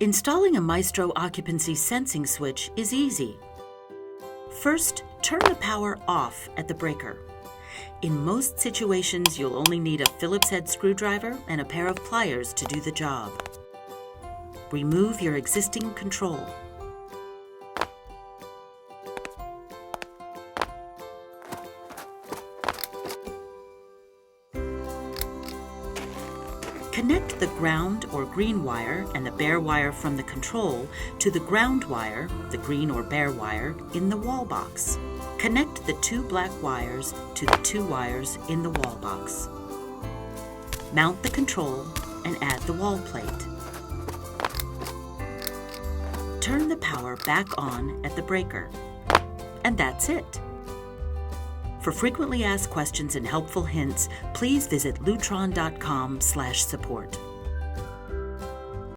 Installing a Maestro occupancy sensing switch is easy. First, turn the power off at the breaker. In most situations, you'll only need a Phillips-head screwdriver and a pair of pliers to do the job. Remove your existing control. Connect the ground or green wire and the bare wire from the control to the ground wire, the green or bare wire, in the wall box. Connect the two black wires to the two wires in the wall box. Mount the control and add the wall plate. Turn the power back on at the breaker. And that's it. For frequently asked questions and helpful hints, please visit lutron.com/support.